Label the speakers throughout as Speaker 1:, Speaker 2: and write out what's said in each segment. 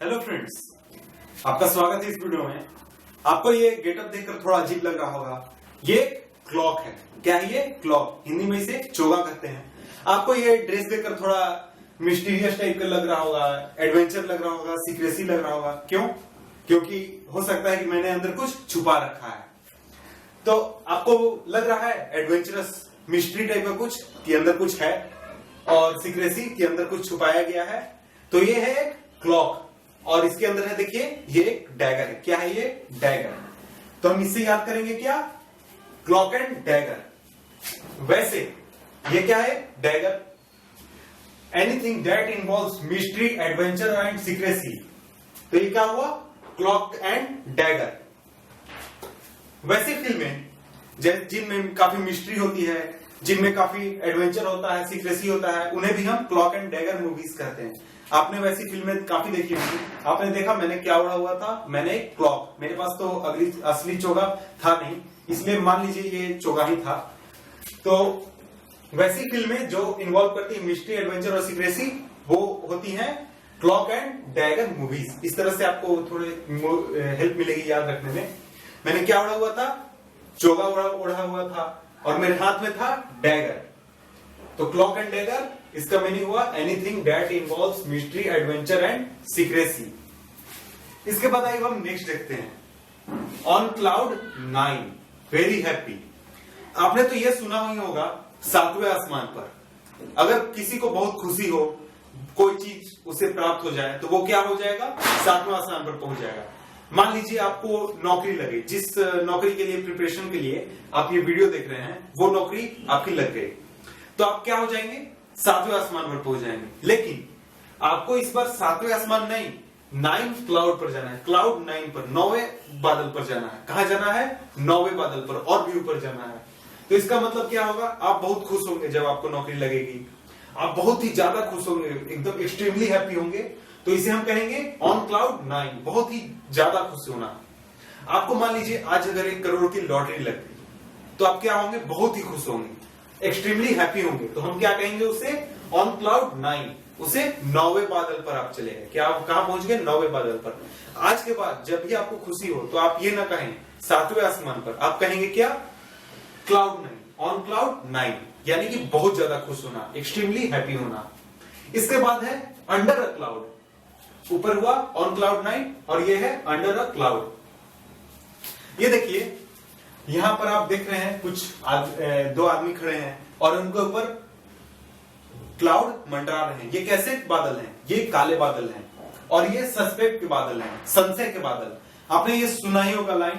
Speaker 1: Hello friends, आपका स्वागत है इस वीडियो में। आपको ये गेटअप देखकर थोड़ा अजीब लग रहा होगा। ये क्लॉक है। क्या है ये? क्लॉक। हिंदी में इसे चोगा कहते हैं। आपको ये ड्रेस देखकर थोड़ा मिस्टीरियस टाइप का लग रहा होगा, एडवेंचर लग रहा होगा, सीक्रेसी लग रहा होगा। क्यों? क्योंकि हो सकता है कि मैंने अंदर कुछ छुपा रखा है। तो आपको लग रहा है एडवेंचरस मिस्ट्री टाइप का कुछ कि अंदर कुछ है, और सीक्रेसी के अंदर कुछ छुपाया गया है। तो ये है एक क्लॉक, और इसके अंदर है, देखिए, ये एक डैगर है। क्या है ये? डैगर। तो हम इससे याद करेंगे क्या? Clock and dagger. वैसे ये क्या है? Dagger. Anything that involves mystery, adventure and secrecy. तो ये क्या हुआ? Clock and dagger. वैसी फिल्में जिनमें काफी मिस्ट्री होती है, जिनमें काफी एडवेंचर होता है, सीक्रेसी होता है, उन्हें भी हम क्लॉक एंड डैगर मूवीज कहते हैं। आपने वैसी फिल्में काफी देखी होंगी। आपने देखा मैंने क्या उड़ा हुआ था? मैंने एक क्लॉक। मेरे पास तो असली चोगा था नहीं, इसलिए मान लीजिए ये चोगा ही था। तो वैसी फिल्में जो इन्वॉल्व करती है मिस्ट्री, एडवेंचर और सीक्रेसी, वो होती हैं क्लॉक एंड डैगर मूवीज। इस तरह से आपको थोड़े हेल्प मिलेगी याद रखने में। मैंने क्या उड़ा हुआ था? चोगा उड़ा हुआ था, और मेरे हाथ में था डैगर। तो क्लॉक एंड डैगर, इसका मीनिंग हुआ anything that involves mystery, adventure and secrecy. इसके बाद आइए हम नेक्स्ट देखते हैं। On cloud 9, very happy. आपने तो यह सुना ही होगा, सातवें आसमान पर। अगर किसी को बहुत खुशी हो, कोई चीज उसे प्राप्त हो जाए, तो वो क्या हो जाएगा? सातवें आसमान पर पहुंच जाएगा। मान लीजिए आपको नौकरी लगे, जिस नौकरी के लिए प्रिपरेशन के लिए आप ये वीडियो देख रहे हैं, वो नौकरी आपकी लग गई, तो आप क्या हो जाएंगे? सातवें आसमान पर पहुंच जाएंगे। लेकिन आपको इस बार सातवें आसमान नहीं, 9 क्लाउड पर जाना है। क्लाउड 9 पर, 9वें बादल पर जाना है। कहां जाना है? 9वें बादल पर, और भी ऊपर जाना है। तो इसका मतलब क्या होगा? आप बहुत खुश होंगे जब आपको नौकरी लगेगी। आप बहुत ही ज्यादा खुश होंगे, एकदम एक्सट्रीमली हैप्पी होंगे। तो इसे हम कहेंगे ऑन क्लाउड 9, बहुत ही ज्यादा खुश होना। आपको मान लीजिए आज अगर 1 करोड़ की लॉटरी लग गई, तो आप क्या होंगे? बहुत ही खुश होंगे, एक्सट्रीमली हैप्पी होंगे। तो हम क्या कहेंगे उसे? On cloud 9। उसे 9वें बादल पर आप चले गए। क्या आप कहां पहुंच गए? 9वें बादल पर। आज के बाद जब भी आपको खुशी हो, तो आप ये ना कहें सातवें आसमान पर, आप कहेंगे क्या? क्लाउड 9, ऑन क्लाउड 9, यानी कि बहुत ज्यादा खुश होना, एक्सट्रीमली हैप्पी होना। इसके बाद है अंडर अ क्लाउड। ऊपर हुआ ऑन क्लाउड 9, और ये है अंडर अ क्लाउड। ये देखिए, यहां पर आप देख रहे हैं कुछ 2 आदमी खड़े हैं, और उनके ऊपर क्लाउड मंडरा रहे हैं। ये कैसे बादल हैं? ये काले बादल हैं, और ये सस्पेक्ट के बादल हैं, संशय के बादल। आपने ये सुना ही होगा लाइन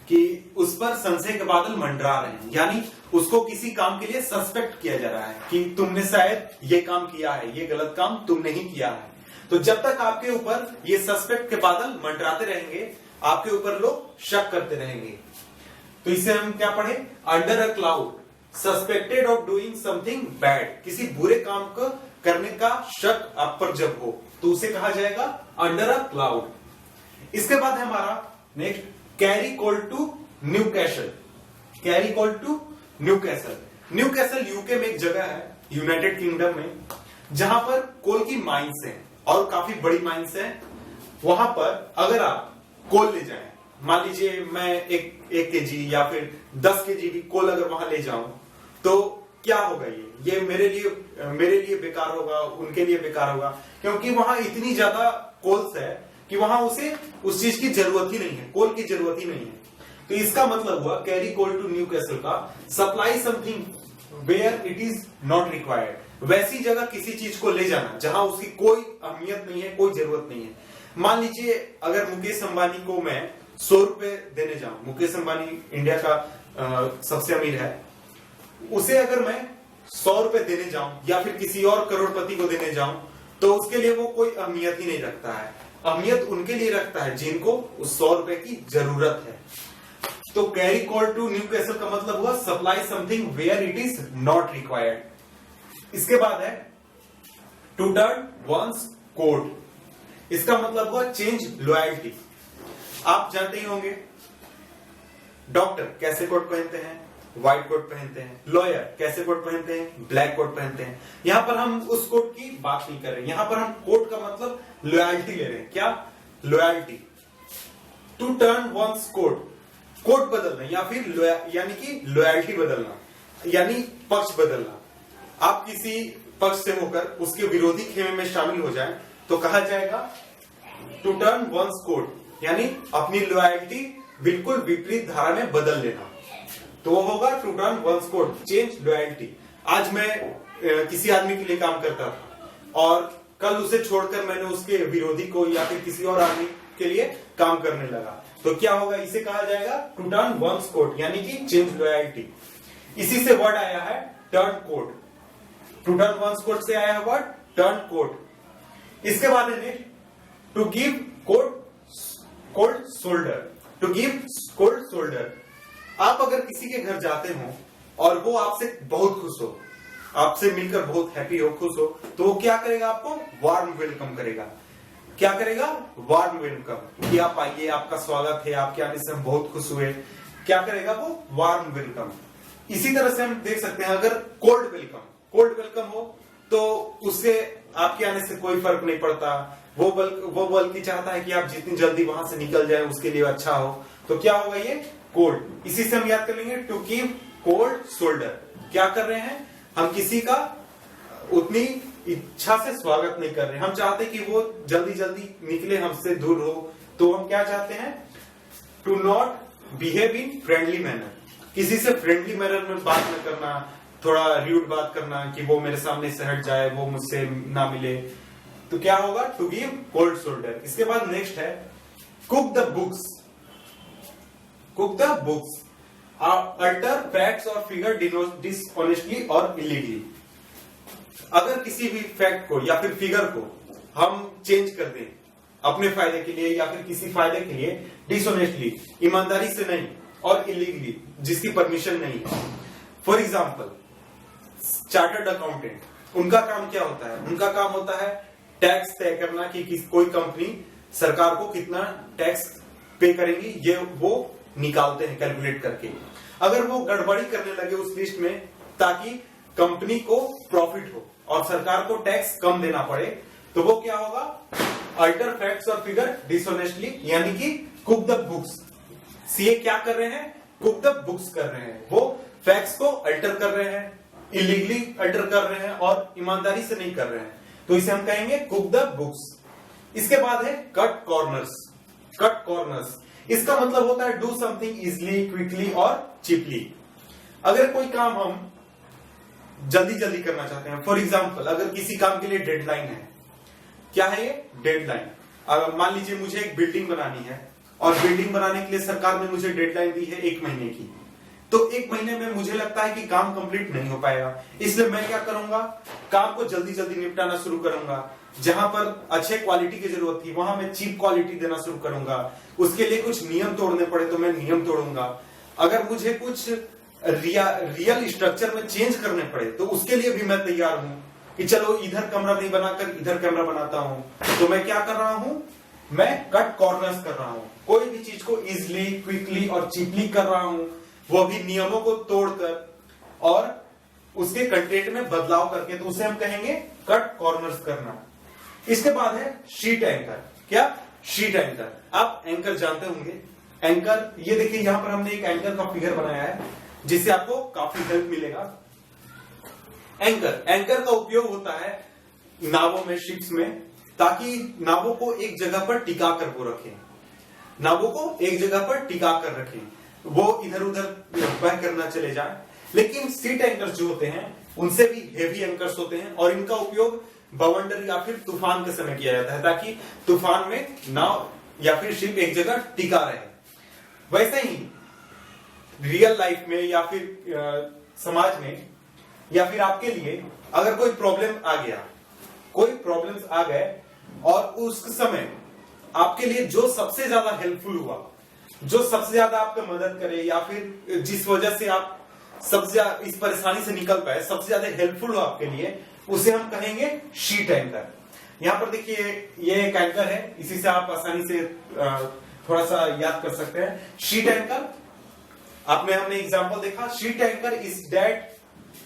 Speaker 1: कि उस पर संशय के बादल मंडरा रहे हैं, यानी उसको किसी काम के लिए सस्पेक्ट किया जा रहा है कि तुमने शायद ये काम किया है, ये गलत काम तुमने ही किया है। तो जब तक आपके ऊपर ये सस्पेक्ट के बादल मंडराते रहेंगे, आपके ऊपर लोग शक करते रहेंगे। तो इसे हम क्या पढ़े? Under a cloud, suspected of doing something bad. किसी बुरे काम को करने का शक आप पर जब हो, तो उसे कहा जाएगा अंडर अ क्लाउड। इसके बाद है हमारा next, carry coal to Newcastle. Carry coal to Newcastle. Newcastle UK में एक जगह है, यूनाइटेड किंगडम में, जहां पर कोल की माइंस है, और काफी बड़ी माइंस है। वहां पर अगर आप कोल ले जाएं, मान लीजिए मैं एक केजी या फिर 10 केजी की कोल अगर वहां ले जाऊं, तो क्या होगा? ये मेरे लिए बेकार होगा, उनके लिए बेकार होगा, क्योंकि वहां इतनी ज्यादा कोल्स है कि वहां उसे उस चीज की जरूरत ही नहीं है, कोल की जरूरत ही नहीं है। तो इसका मतलब हुआ carry coal to Newcastle का, supply something where it is not required. वैसी जगह किसी चीज को ले जाना जहां उसकी कोई अहमियत नहीं है, कोई जरूरत नहीं है। मान लीजिए अगर मुकेश अंबानी को मैं 100 रुपए देने जाऊं, मुकेश अंबानी इंडिया का सबसे अमीर है, उसे अगर मैं 100 रुपए देने जाऊं या फिर किसी और करोड़पति को देने जाऊं, तो उसके लिए वो कोई अहमियत ही नहीं रखता है। अहमियत उनके लिए रखता है जिनको उस 100 रुपए की जरूरत है। तो carry coal to Newcastle का मतलब हुआ supply something where it is not required. इसके बाद है टू टर्न वंस कोट। इसका मतलब हुआ चेंज लॉयल्टी। आप जानते ही होंगे डॉक्टर कैसे कोट पहनते हैं, व्हाइट कोट पहनते हैं। लॉयर कैसे कोट पहनते हैं? ब्लैक कोट पहनते हैं। यहाँ पर हम उस कोट की बात नहीं कर रहे, यहाँ पर हम कोट का मतलब लॉयल्टी ले रहे हैं। क्या? Loyalty. To turn one's coat, coat बदलना या फिर यानी कि लॉयल्टी बदलना, यानी पक्ष बदलना। आप किसी पक्ष से होकर उसके विरोधी खेमे में शामिल हो जाएं तो कहा जाएगा टू टर्न वंस कोट, यानी अपनी लॉयल्टी बिल्कुल विपरीत धारा में बदल लेना। तो वो होगा to turn one's coat, change loyalty. आज मैं किसी आदमी के लिए काम करता था और कल उसे छोड़कर मैंने उसके विरोधी को या फिर किसी और आदमी के लिए काम करने लगा, तो क्या होगा? इसे कहा जाएगा टू टर्न वंस कोट, यानी कि चेंज लॉयल्टी। इसी से वर्ड आया है turncoat. To turn one's coat से आया है वर्ड टर्न कोट। इसके बाद है to give cold shoulder. To give cold shoulder. आप अगर किसी के घर जाते हो और वो आपसे बहुत खुश हो, आपसे मिलकर बहुत हैप्पी हो, खुश हो, तो वो क्या करेगा? आपको वार्म वेलकम करेगा। क्या करेगा? वार्म वेलकम, कि आप आइए, आपका स्वागत है, आपके आने से हम बहुत खुश हुए। क्या करेगा वो? Warm welcome. इसी तरह से हम देख सकते हैं अगर कोल्ड वेलकम हो तो उससे आपके आने से कोई फर्क नहीं पड़ता। वो बल्कि चाहता है कि आप जितनी जल्दी वहां से निकल जाए उसके लिए अच्छा हो। तो क्या होगा? ये कोल्ड। इसी से हम याद कर लेंगे टू गिव कोल्ड शोल्डर। क्या कर रहे हैं? हम किसी का उतनी इच्छा से स्वागत नहीं कर रहे, हम चाहते कि वो जल्दी जल्दी निकले, हमसे दूर हो। तो हम क्या चाहते हैं? To not behave in friendly manner, किसी से फ्रेंडली मैनर में बात न करना, थोड़ा र्यूड बात करना कि वो मेरे सामने से हट जाए, वो मुझसे ना मिले। तो क्या होगा? To give cold shoulder. इसके बाद नेक्स्ट है cook the books. Cook the books, alter facts और फिगर डिसऑनेस्टली और इलीगली। अगर किसी भी फैक्ट को या फिर फिगर को हम चेंज कर दें अपने फायदे के लिए या फिर किसी फायदे के लिए, डिसऑनेस्टली, ईमानदारी से नहीं, और इलीगली, जिसकी परमिशन नहीं है। फॉर एग्जाम्पल चार्टर्ड अकाउंटेंट, उनका काम क्या होता है? उनका काम होता है टैक्स तय करना कि कोई कंपनी सरकार को कितना टैक्स पे करेंगी, ये वो निकालते हैं कैलकुलेट करके। अगर वो गड़बड़ी करने लगे उस लिस्ट में ताकि कंपनी को प्रॉफिट हो और सरकार को टैक्स कम देना पड़े, तो वो क्या होगा? अल्टर फैक्ट्स और फिगर डिसऑनेस्टली, यानी कि कुक द बुक्स। सीए क्या कर रहे हैं? कुक द बुक्स कर रहे हैं। वो फैक्ट्स को अल्टर कर रहे हैं, इलीगली अल्टर कर रहे हैं और ईमानदारी से नहीं कर रहे हैं, तो इसे हम कहेंगे कुक द बुक्स। इसके बाद है कट कॉर्नर्स। कट कॉर्नर्स, इसका मतलब होता है डू समथिंग इजिली, क्विकली और चीपली। अगर कोई काम हम जल्दी जल्दी करना चाहते हैं, फॉर एग्जाम्पल अगर किसी काम के लिए डेडलाइन है, क्या है ये? डेडलाइन। मान लीजिए मुझे एक बिल्डिंग बनानी है और बिल्डिंग बनाने के लिए सरकार ने मुझे डेडलाइन दी है 1 महीने की, तो 1 महीने में मुझे लगता है कि काम कंप्लीट नहीं हो पाएगा, इसलिए मैं क्या करूंगा? काम को जल्दी जल्दी निपटाना शुरू करूंगा। जहां पर अच्छे क्वालिटी की जरूरत थी वहां मैं चीप क्वालिटी देना शुरू करूंगा। उसके लिए कुछ नियम तोड़ने पड़े तो मैं नियम तोड़ूंगा। अगर मुझे कुछ रियल स्ट्रक्चर में चेंज करने पड़े तो उसके लिए भी मैं तैयार हूं कि चलो इधर कमरा नहीं बनाकर इधर कमरा बनाता हूं। तो मैं क्या कर रहा हूं? मैं कट कॉर्नर्स कर रहा हूं। कोई भी चीज को इजिली, क्विकली और चीपली कर रहा हूं, वो भी नियमों को तोड़कर और उसके कंटेंट में बदलाव करके, तो उसे हम कहेंगे कट कॉर्नर्स करना। इसके बाद है शीट एंकर। क्या? Sheet anchor. आप एंकर जानते होंगे। एंकर, ये देखिए यहां पर हमने एक एंकर का फिगर बनाया है जिससे आपको काफी हेल्प मिलेगा। एंकर का उपयोग होता है नावों में, शिप्स में, ताकि नावों को एक जगह पर टिका कर वो रखें, नावों को एक जगह पर टिका कर रखें, वो इधर उधर बह कर ना चले जाए। लेकिन सीट एंकर्स जो होते हैं उनसे भी हेवी एंकर्स होते हैं और इनका उपयोग बवंडर या फिर तूफान के समय किया जाता है ताकि तूफान में नाव या फिर शिप एक जगह टिका रहे। वैसे ही रियल लाइफ में या फिर समाज में या फिर आपके लिए अगर कोई प्रॉब्लम आ गया, कोई प्रॉब्लम्स आ गए और उस समय आपके लिए जो सबसे ज्यादा हेल्पफुल हुआ, जो सबसे ज्यादा आपको मदद करे या फिर जिस वजह से आप सबसे ज्यादा इस परेशानी से निकल पाए, सबसे ज्यादा हेल्पफुल हो आपके लिए, उसे हम कहेंगे शीट एंकर। यहां पर देखिए ये एक एंकर है, इसी से आप आसानी से थोड़ा सा याद कर सकते हैं। शीट एंकर आपने हमने एग्जांपल देखा, sheet anchor is that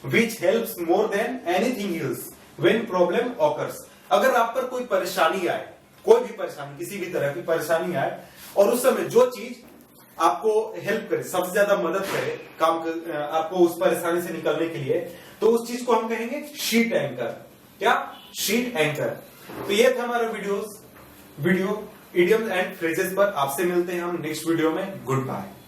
Speaker 1: which helps more than anything else when problem occurs. अगर आप पर कोई परेशानी आए, कोई भी परेशानी, किसी भी तरह की परेशानी आए, और उस समय जो चीज आपको हेल्प करे, सबसे ज्यादा मदद करे आपको उस परेशानी से निकलने के लिए, तो उस चीज को हम कहेंगे शीट एंकर। क्या? Sheet anchor. तो ये था हमारा वीडियो इडियम्स एंड फ्रेजेस पर। आपसे मिलते हैं हम नेक्स्ट वीडियो में। Good bye.